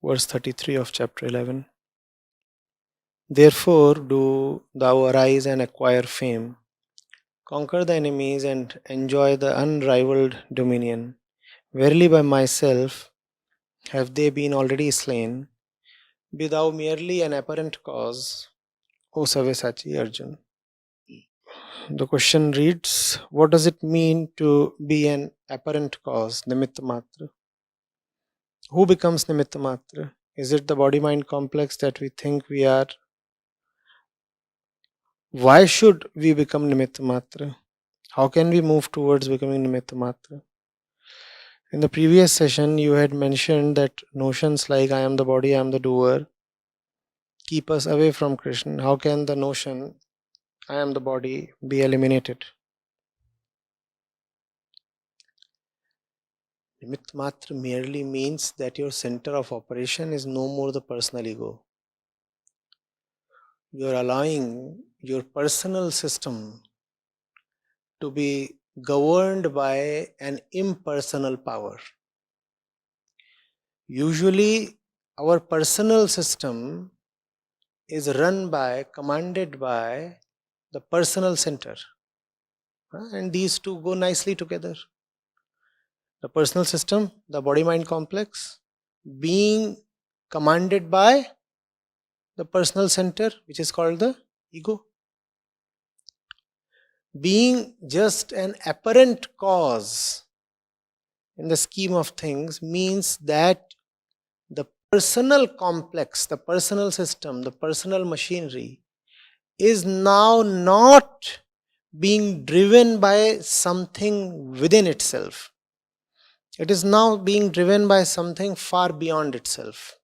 verse 33 of chapter 11. Therefore do thou arise and acquire fame, conquer the enemies and enjoy the unrivaled dominion. Verily by myself have they been already slain. Be thou merely an apparent cause, O Savyasachin Arjuna. The question reads, what does it mean to be an apparent cause, Nimitta Matra? Who becomes Nimitta Matra? Is it the body-mind complex that we think we are? Why should we become Nimitta Matra? How can we move towards becoming Nimitta Matra? In the previous session, you had mentioned that notions like I am the body, I am the doer, keep us away from Krishna. How can the notion I am the body be eliminated? Nimitt Matra merely means that your center of operation is no more the personal ego. You are allowing your personal system to be governed by an impersonal power. Usually, our personal system is run by, commanded by the personal center. And these two go nicely together. The personal system, the body-mind complex, being commanded by the personal center, which is called the ego. Being just an apparent cause in the scheme of things means that the personal complex, the personal system, the personal machinery is now not being driven by something within itself. It is now being driven by something far beyond itself.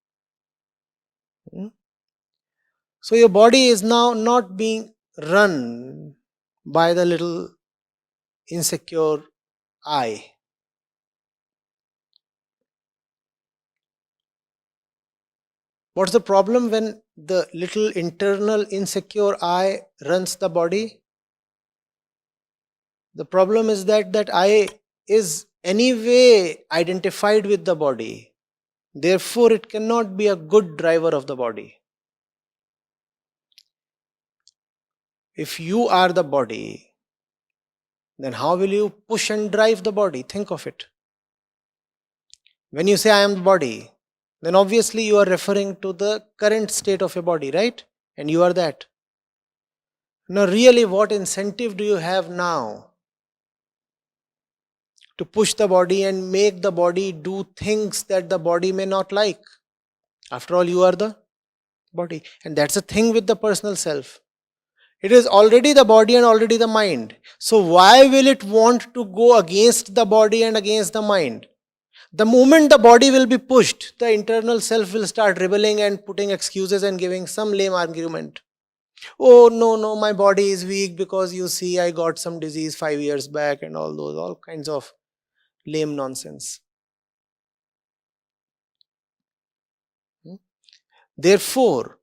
So your body is now not being run by the little insecure I. What's the problem when the little internal insecure I runs the body? The problem is that I is anyway identified with the body. Therefore, it cannot be a good driver of the body. If you are the body, then how will you push and drive the body? Think of it. When you say I am the body, then obviously you are referring to the current state of your body, right? And you are that. Now really, what incentive do you have now to push the body and make the body do things that the body may not like? After all, you are the body. And that's the thing with the personal self. It is already the body and already the mind. So why will it want to go against the body and against the mind? The moment the body will be pushed, the internal self will start rebelling and putting excuses and giving some lame argument. Oh, no, my body is weak because you see I got some disease 5 years back and all kinds of lame nonsense. Therefore,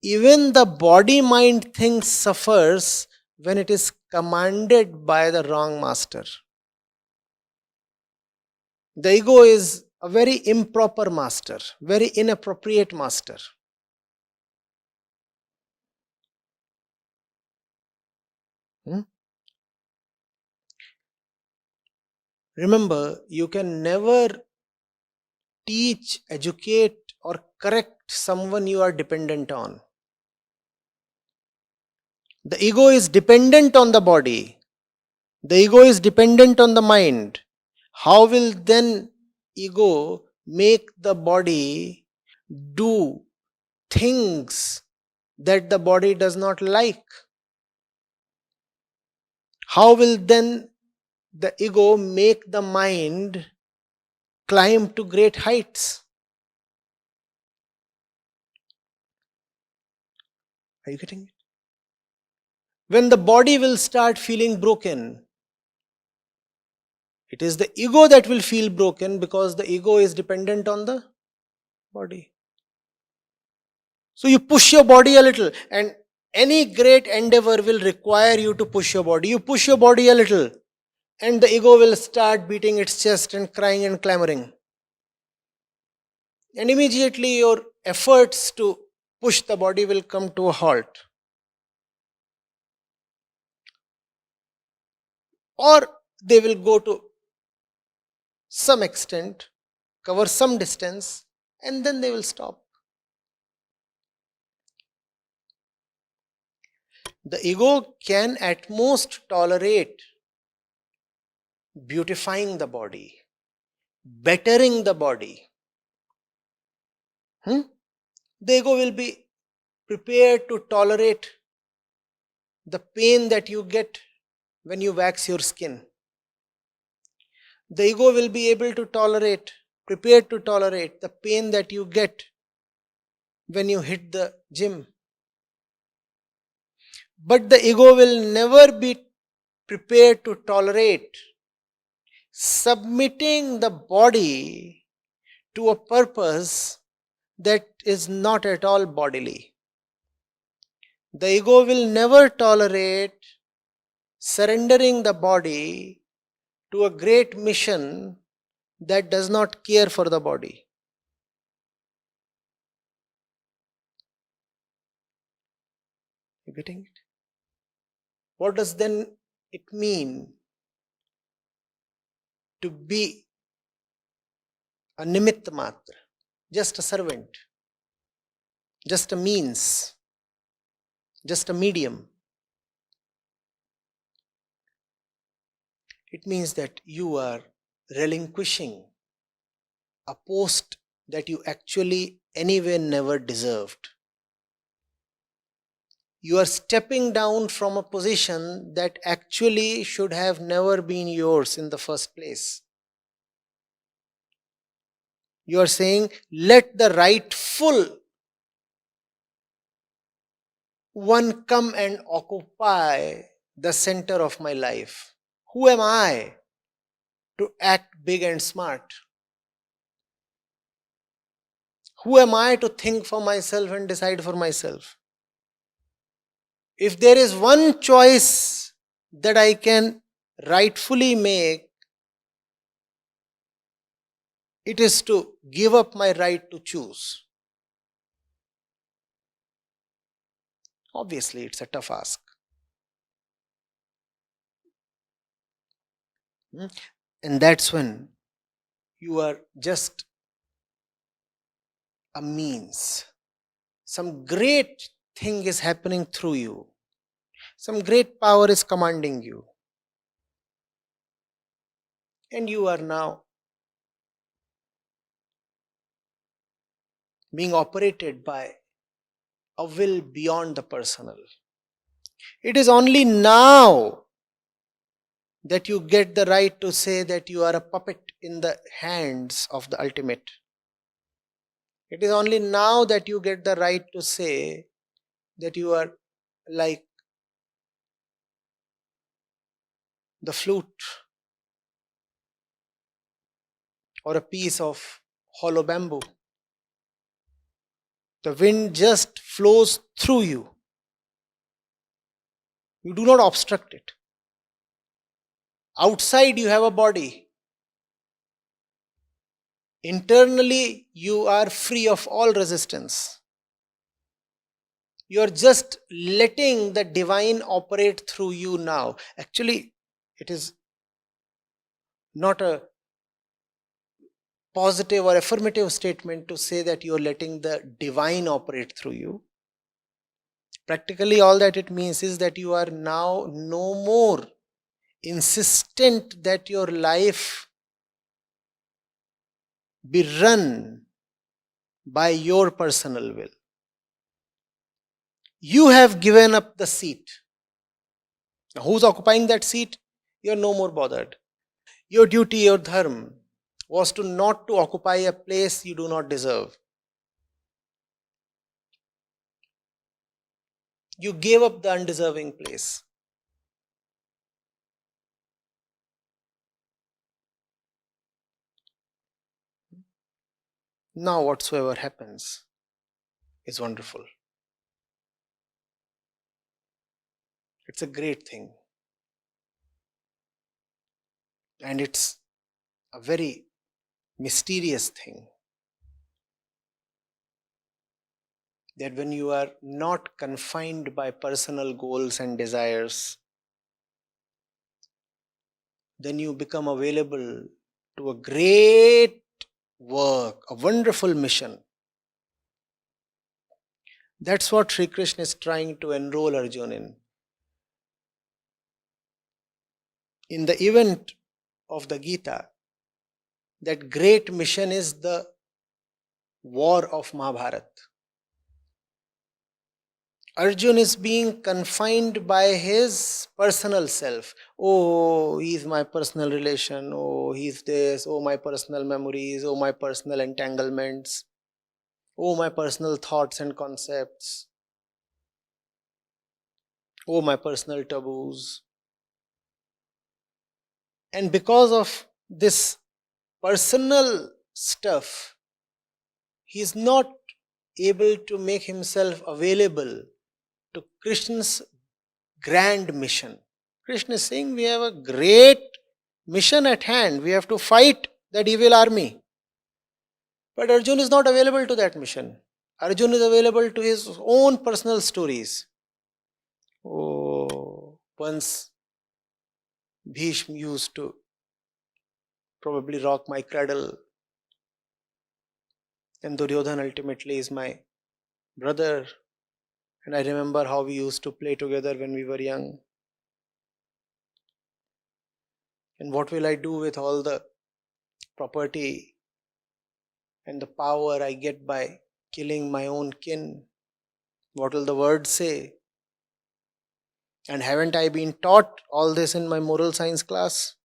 even the body-mind thing suffers when it is commanded by the wrong master. The ego is a very improper master, very inappropriate master. Remember, you can never teach, educate, or correct someone you are dependent on. The ego is dependent on the body. The ego is dependent on the mind. How will then ego make the body do things that the body does not like? How will then the ego make the mind climb to great heights? Are you getting it? When the body will start feeling broken, it is the ego that will feel broken because the ego is dependent on the body. So you push your body a little, and any great endeavor will require you to push your body. You push your body a little, and the ego will start beating its chest and crying and clamoring. and immediately your efforts to push the body will come to a halt. Or they will go to some extent, cover some distance, and then they will stop. The ego can at most tolerate beautifying the body, bettering the body. The ego will be prepared to tolerate the pain that you get when you wax your skin. The ego will be able to tolerate, prepared to tolerate the pain that you get when you hit the gym. But the ego will never be prepared to tolerate submitting the body to a purpose that is not at all bodily. The ego will never tolerate surrendering the body to a great mission that does not care for the body. You getting it? What does then it mean to be a Nimitt Matra? Just a servant, just a means, just a medium. It means that you are relinquishing a post that you actually anyway never deserved. You are stepping down from a position that actually should have never been yours in the first place. You are saying, let the rightful one come and occupy the center of my life. Who am I to act big and smart? Who am I to think for myself and decide for myself? If there is one choice that I can rightfully make, it is to give up my right to choose. Obviously, it's a tough ask. And that's when you are just a means. Some great thing is happening through you. Some great power is commanding you. And you are now being operated by a will beyond the personal. It is only now that you get the right to say that you are a puppet in the hands of the ultimate. It is only now that you get the right to say that you are like the flute or a piece of hollow bamboo. The wind just flows through you. You do not obstruct it. Outside you have a body. Internally you are free of all resistance. You are just letting the divine operate through you now. Actually, it is not a positive or affirmative statement to say that you are letting the divine operate through you. Practically, all that it means is that you are now no more insistent that your life be run by your personal will. You have given up the seat. Now, who's occupying that seat? You are no more bothered. Your duty, your dharma, was to not to occupy a place you do not deserve. You gave up the undeserving place. Now whatsoever happens is wonderful. It's a great thing. And it's a very mysterious thing. that when you are not confined by personal goals and desires, then you become available to a great work, a wonderful mission. That's what Sri Krishna is trying to enroll Arjuna in. In the event of the Gita, that great mission is the war of Mahabharata. Arjuna is being confined by his personal self. Oh, he's my personal relation. Oh, he's this. Oh, my personal memories. Oh, my personal entanglements. Oh, my personal thoughts and concepts. Oh, my personal taboos. And because of this personal stuff, he is not able to make himself available to Krishna's grand mission. Krishna is saying we have a great mission at hand. We have to fight that evil army. But Arjuna is not available to that mission. Arjuna is available to his own personal stories. Oh, once Bhishma used to probably rock my cradle, and Duryodhana ultimately is my brother. And I remember how we used to play together when we were young. And what will I do with all the property and the power I get by killing my own kin? What will the world say? And haven't I been taught all this in my moral science class?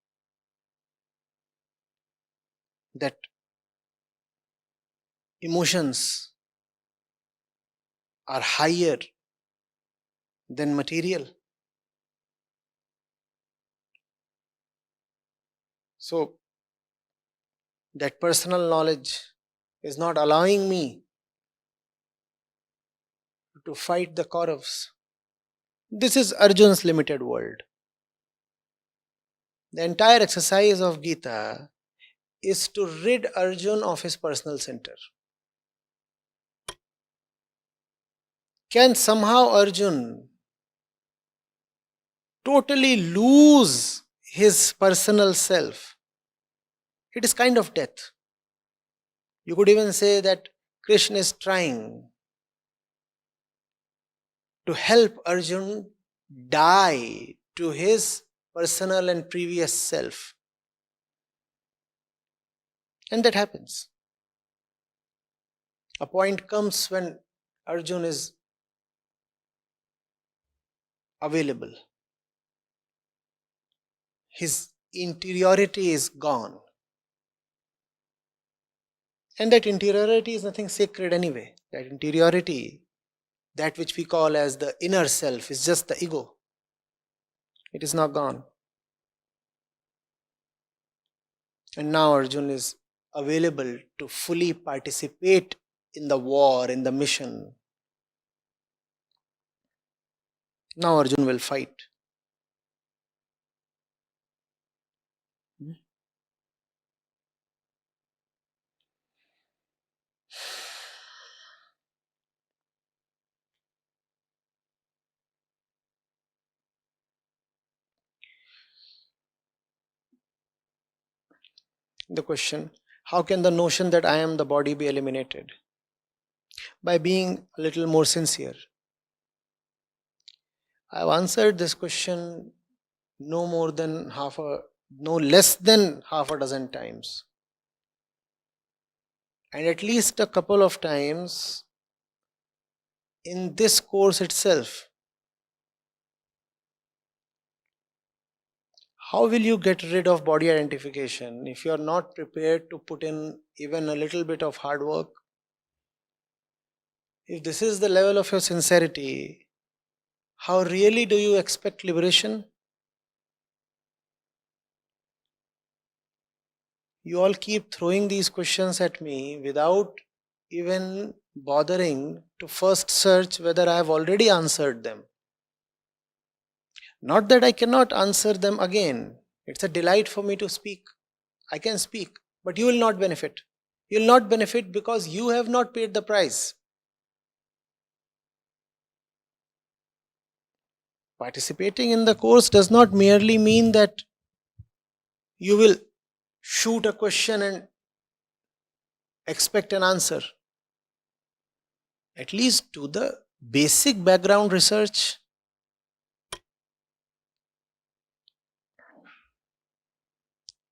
That emotions are higher than material. So, that personal knowledge is not allowing me to fight the Kauravas. This is Arjuna's limited world. The entire exercise of Gita is to rid Arjuna of his personal center. Can somehow Arjuna totally lose his personal self? It is kind of death. You could even say that Krishna is trying to help Arjuna die to his personal and previous self. And that happens. A point comes when Arjuna is available. His interiority is gone. And that interiority is nothing sacred anyway. That interiority, that which we call as the inner self, is just the ego. It is not gone. And now Arjuna is available to fully participate in the war, in the mission. Now Arjuna will fight. The question, how can the notion that I am the body be eliminated? By being a little more sincere. I've answered this question no less than half a dozen times. And at least a couple of times in this course itself. How will you get rid of body identification if you are not prepared to put in even a little bit of hard work? If this is the level of your sincerity, how really do you expect liberation? You all keep throwing these questions at me without even bothering to first search whether I have already answered them. Not that I cannot answer them again. It's a delight for me to speak. I can speak, but you will not benefit. You will not benefit because you have not paid the price. participating in the course does not merely mean that you will shoot a question and expect an answer. At least do the basic background research.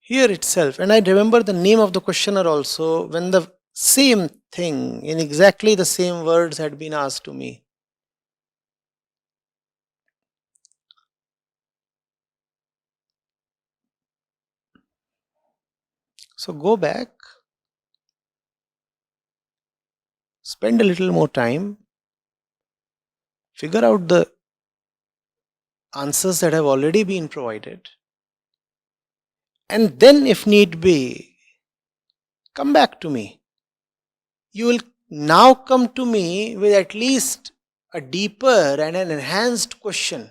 Here itself, and I remember the name of the questioner also, when the same thing in exactly the same words had been asked to me. So go back, spend a little more time, figure out the answers that have already been provided, and then, if need be, come back to me. You will now come to me with at least a deeper and an enhanced question.